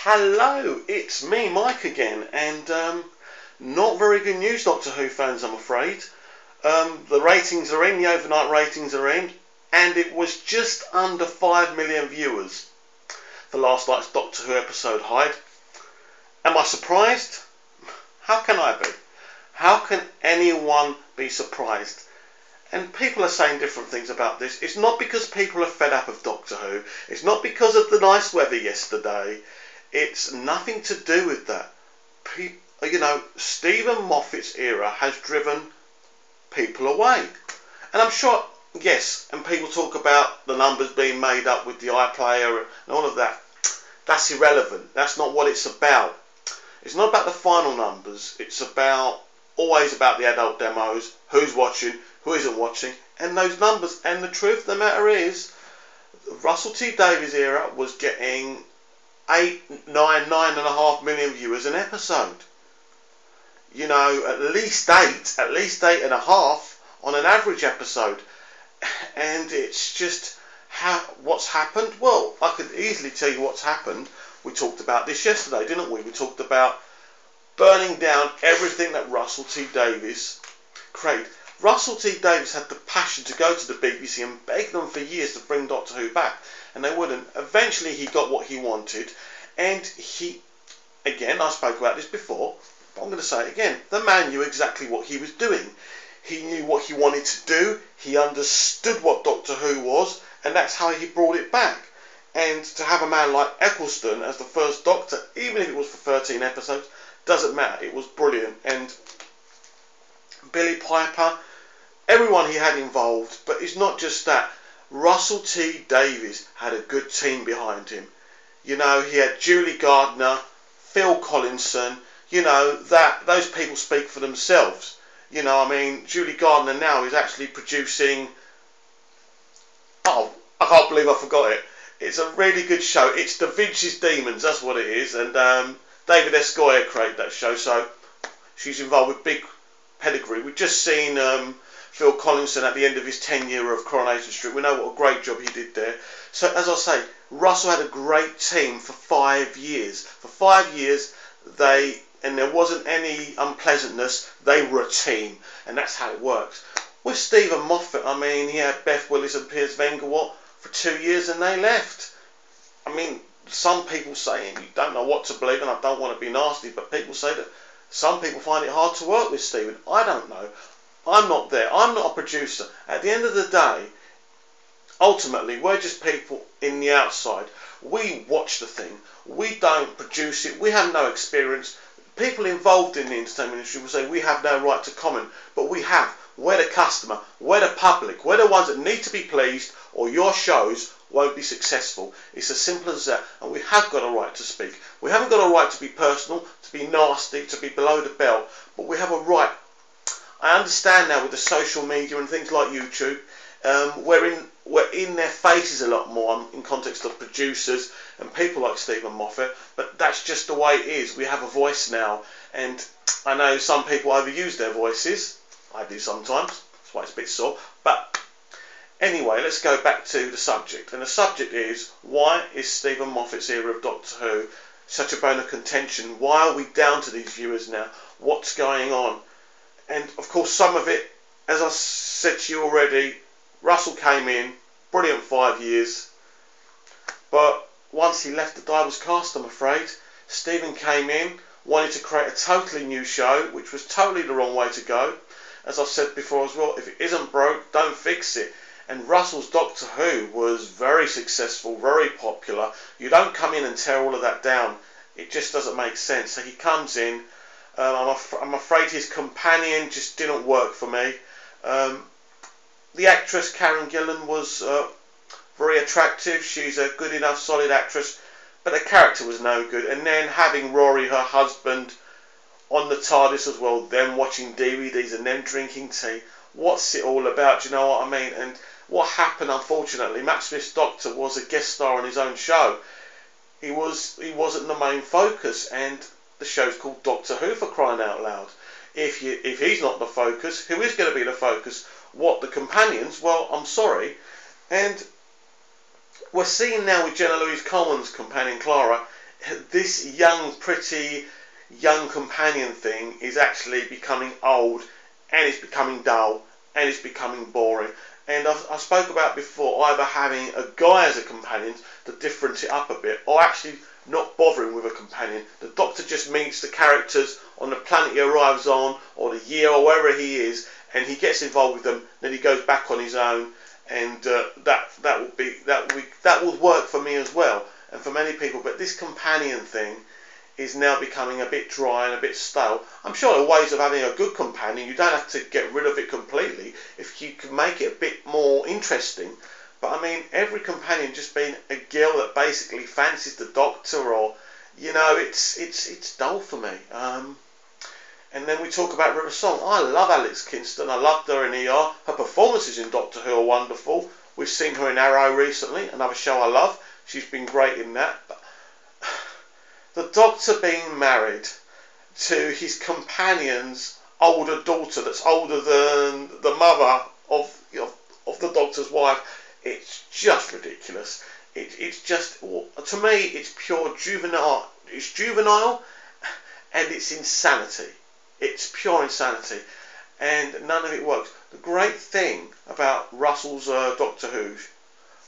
Hello, it's me, Mike again, and not very good news, Doctor Who fans, I'm afraid. The ratings are in, the overnight ratings are in, and it was just under 5 million viewers for last night's Doctor Who episode, Hyde. Am I surprised? How can I be? How can anyone be surprised? And people are saying different things about this. It's not because people are fed up of Doctor Who. It's not because of the nice weather yesterday. It's nothing to do with that. Stephen Moffat's era has driven people away. And I'm sure, yes, and people talk about the numbers being made up with the iPlayer and all of that. That's irrelevant. That's not what it's about. It's not about the final numbers. It's always about the adult demos, who's watching, who isn't watching, and those numbers. And the truth of the matter is, Russell T Davies' era was getting 9.5 million viewers an episode. At least eight and a half on an average episode. And it's just what's happened. Well, I could easily tell you what's happened. We talked about this yesterday, didn't we? We talked about burning down everything that Russell T Davies created. Russell T Davies had the passion to go to the BBC and beg them for years to bring Doctor Who back, and they wouldn't. Eventually he got what he wanted, and I spoke about this before, but I'm going to say it again, the man knew exactly what he was doing. He knew what he wanted to do, he understood what Doctor Who was, and that's how he brought it back. And to have a man like Eccleston as the first Doctor, even if it was for 13 episodes, doesn't matter, it was brilliant. And Billy Piper, everyone he had involved, but it's not just that. Russell T Davies had a good team behind him. He had Julie Gardner, Phil Collinson, those people speak for themselves. Julie Gardner now is actually producing, I can't believe I forgot it. It's a really good show. It's Da Vinci's Demons, that's what it is, and David S. Goyer created that show, so she's involved with big pedigree. We've just seen Phil Collinson at the end of his tenure of Coronation Street. We know what a great job he did there. So, as I say, Russell had a great team for 5 years. For 5 years, and there wasn't any unpleasantness, they were a team, and that's how it works. With Stephen Moffat, he had Beth Willis and Piers Vengerwalt for 2 years and they left. Some people say, and you don't know what to believe, and I don't want to be nasty, but people say that some people find it hard to work with Stephen. I don't know. I'm not there. I'm not a producer. At the end of the day, ultimately, we're just people in the outside. We watch the thing. We don't produce it. We have no experience. People involved in the entertainment industry will say we have no right to comment, but we have. We're the customer. We're the public. We're the ones that need to be pleased, or your shows won't be successful. It's as simple as that, and we have got a right to speak. We haven't got a right to be personal, to be nasty, to be below the belt, but we have a right. I understand now with the social media and things like YouTube, we're in their faces a lot more in context of producers and people like Stephen Moffat, but that's just the way it is. We have a voice now, and I know some people overuse their voices. I do sometimes, that's why it's a bit sore, but anyway, let's go back to the subject. And the subject is, why is Stephen Moffat's era of Doctor Who such a bone of contention? Why are we down to these viewers now? What's going on? And of course, some of it, as I said to you already, Russell came in, brilliant 5 years, but once he left, the die was cast, I'm afraid. Stephen came in, wanted to create a totally new show, which was totally the wrong way to go. As I've said before as well, if it isn't broke, don't fix it. And Russell's Doctor Who was very successful, very popular. You don't come in and tear all of that down. It just doesn't make sense. So he comes in. I'm afraid his companion just didn't work for me. The actress Karen Gillan was very attractive. She's a good enough, solid actress. But the character was no good. And then having Rory, her husband, on the TARDIS as well, them watching DVDs and them drinking tea. What's it all about? Do you know what I mean? And what happened, unfortunately, Matt Smith's Doctor was a guest star on his own show. He wasn't the main focus, and the show's called Doctor Who, for crying out loud. If he's not the focus, who is going to be the focus? What, the companions? Well, I'm sorry. And we're seeing now with Jenna Louise Coleman's companion Clara, this young, pretty, young companion thing is actually becoming old, and it's becoming dull, and it's becoming boring. And I spoke about before either having a guy as a companion to difference it up a bit, or actually not bothering with a companion. The Doctor just meets the characters on the planet he arrives on, or the year, or wherever he is, and he gets involved with them. Then he goes back on his own, and that would work for me as well, and for many people. But this companion thing is now becoming a bit dry and a bit stale. I'm sure there are ways of having a good companion. You don't have to get rid of it completely if you can make it a bit more interesting. But I mean, every companion just being a girl that basically fancies the Doctor, or it's dull for me. And then we talk about River Song. I love Alex Kingston. I loved her in ER. Her performances in Doctor Who are wonderful. We've seen her in Arrow recently, another show I love. She's been great in that. But the Doctor being married to his companion's older daughter, that's older than the mother of the Doctor's wife, it's just ridiculous. It's just, to me, it's pure juvenile. It's juvenile, and it's insanity. It's pure insanity, and none of it works. The great thing about Russell's Doctor Who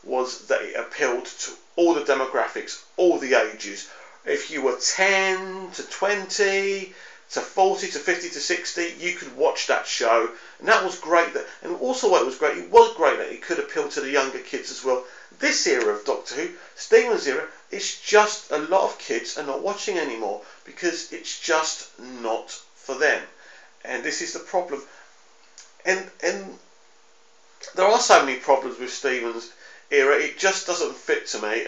was that it appealed to all the demographics, all the ages. If you were 10 to 20 to 40 to 50 to 60, you could watch that show, and that was great. And also what was great that it could appeal to the younger kids as well. This era of Doctor Who, Steven's era, it's just a lot of kids are not watching anymore because it's just not for them, and this is the problem. And there are so many problems with Steven's era. It just doesn't fit to me.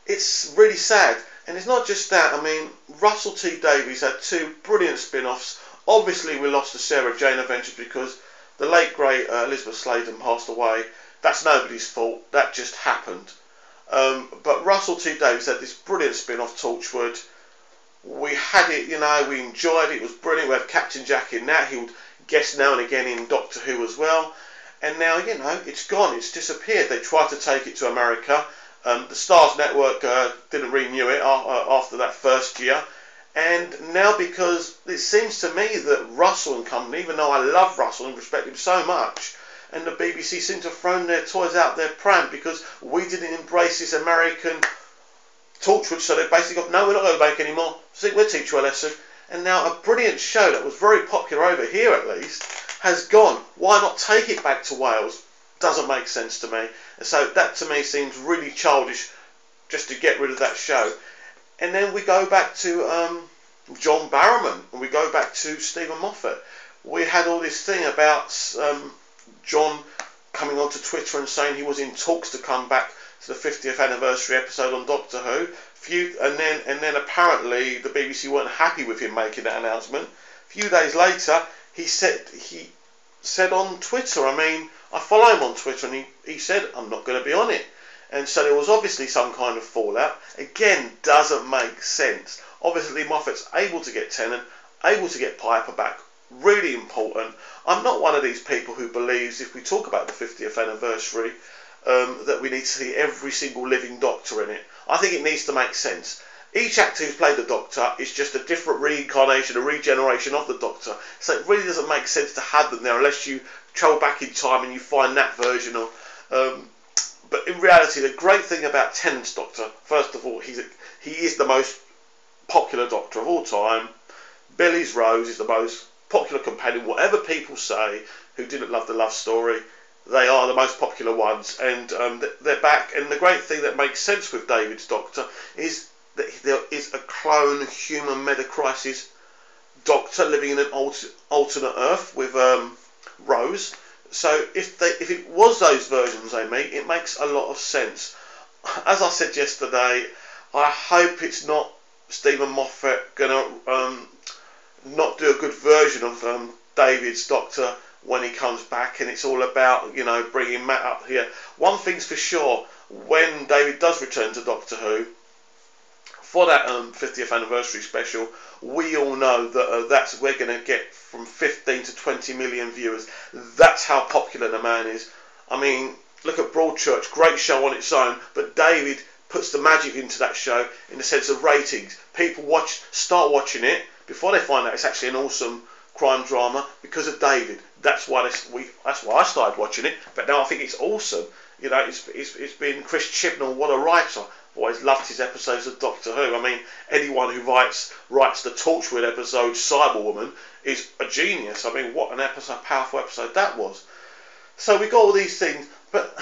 It's really sad, and it's not just that. I mean, Russell T Davies had two brilliant spin-offs. Obviously, we lost the Sarah Jane Adventures because the late great Elizabeth Sladen passed away. That's nobody's fault. That just happened. But Russell T Davies had this brilliant spin-off, Torchwood. We had it, we enjoyed it. It was brilliant. We had Captain Jack in that. He would guest now and again in Doctor Who as well. And now, it's gone. It's disappeared. They tried to take it to America. The Stars Network didn't renew it after that first year. And now, because it seems to me that Russell and company, even though I love Russell and respect him so much, and the BBC seem to have thrown their toys out their pram because we didn't embrace this American Torchwood, so they basically got, no, we're not going to make anymore. See, we'll teach you a lesson. And now a brilliant show that was very popular over here at least has gone. Why not take it back to Wales? Doesn't make sense to me. And so that to me seems really childish, just to get rid of that show. And then we go back to John Barrowman, and we go back to Stephen Moffat. We had all this thing about John coming onto Twitter and saying he was in talks to come back to the 50th anniversary episode on Doctor Who. And then apparently the BBC weren't happy with him making that announcement. A few days later, he said on Twitter, I follow him on Twitter, and he said, I'm not going to be on it. And so there was obviously some kind of fallout. Again, doesn't make sense. Obviously, Moffat's able to get Tennant, able to get Piper back. Really important. I'm not one of these people who believes if we talk about the 50th anniversary that we need to see every single living Doctor in it. I think it needs to make sense. Each actor who's played the Doctor is just a different reincarnation, a regeneration of the Doctor. So it really doesn't make sense to have them there unless you travel back in time and you find that version of. But in reality, the great thing about Tennant's Doctor, first of all, he is the most popular Doctor of all time. Billy's Rose is the most popular companion. Whatever people say who didn't love the love story, they are the most popular ones, and they're back. And the great thing that makes sense with David's Doctor is that there is a clone human Meta-Crisis Doctor living in an alternate Earth with Rose. So if it was those versions they meet, it makes a lot of sense. As I said yesterday, I hope it's not Stephen Moffat gonna not do a good version of David's Doctor when he comes back, and it's all about bringing Matt up here. One thing's for sure, when David does return to Doctor Who for that 50th anniversary special, we all know that we're going to get from 15 to 20 million viewers. That's how popular the man is. Look at Broadchurch, great show on its own, but David puts the magic into that show in the sense of ratings. People start watching it before they find out it's actually an awesome crime drama because of David. That's why I started watching it. But now I think it's awesome. You know, it's been Chris Chibnall. What a writer! I've always loved his episodes of Doctor Who. I mean, anyone who writes the Torchwood episode Cyberwoman is a genius. I mean, what an episode, powerful episode that was. So we got all these things, but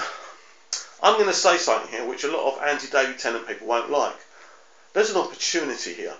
I'm going to say something here which a lot of anti-David Tennant people won't like. There's an opportunity here.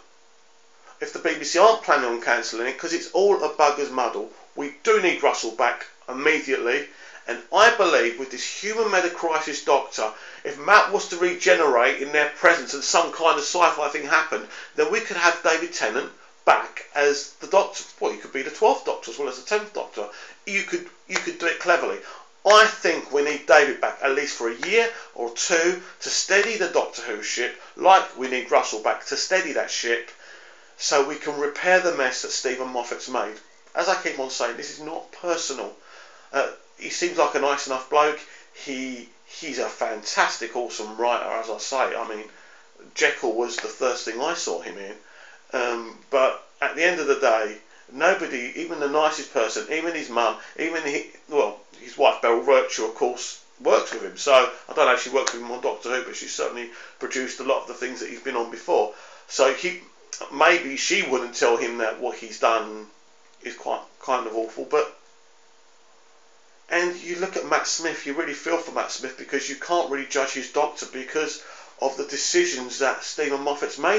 If the BBC aren't planning on cancelling it, because it's all a bugger's muddle, we do need Russell back immediately. And I believe with this human meta-crisis Doctor, if Matt was to regenerate in their presence and some kind of sci-fi thing happened, then we could have David Tennant back as the Doctor. Well, he could be the 12th Doctor as well as the 10th Doctor. You could do it cleverly. I think we need David back at least for a year or two to steady the Doctor Who ship, like we need Russell back to steady that ship, so we can repair the mess that Stephen Moffat's made. As I keep on saying, this is not personal. He seems like a nice enough bloke. He's a fantastic, awesome writer, as I say. I mean, Jekyll was the first thing I saw him in. But at the end of the day, nobody, even the nicest person, even his mum, his wife Beryl Virtue, of course, works with him. So I don't know if she works with him on Doctor Who, but she certainly produced a lot of the things that he's been on before. So maybe she wouldn't tell him that what he's done is quite kind of awful. And you look at Matt Smith, you really feel for Matt Smith because you can't really judge his Doctor because of the decisions that Stephen Moffat's made.